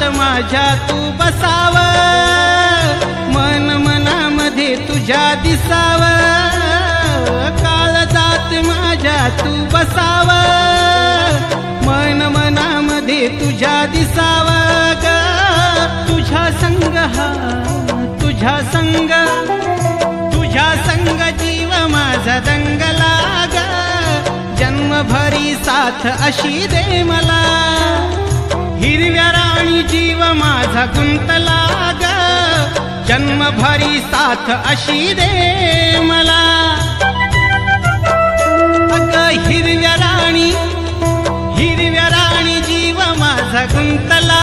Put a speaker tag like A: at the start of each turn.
A: जात माझ्या तू बसाव, मन मनामध्ये तुझ्या दिसाव, काळ जात माझ्या तू बसाव, मन मनामध्ये तुझ्या दिसाव ग, तुझ्या संग हा तुझ्या संग, तुझ्या संग जीव माझा दंगला ग, जन्मभरी साथ अशी दे मला, हिरव्या राणी जीव माझा गुंतला ग, जन्मभरी साथ अशी दे मला, अग हिरव्या राणी जीव माझा गुंतला।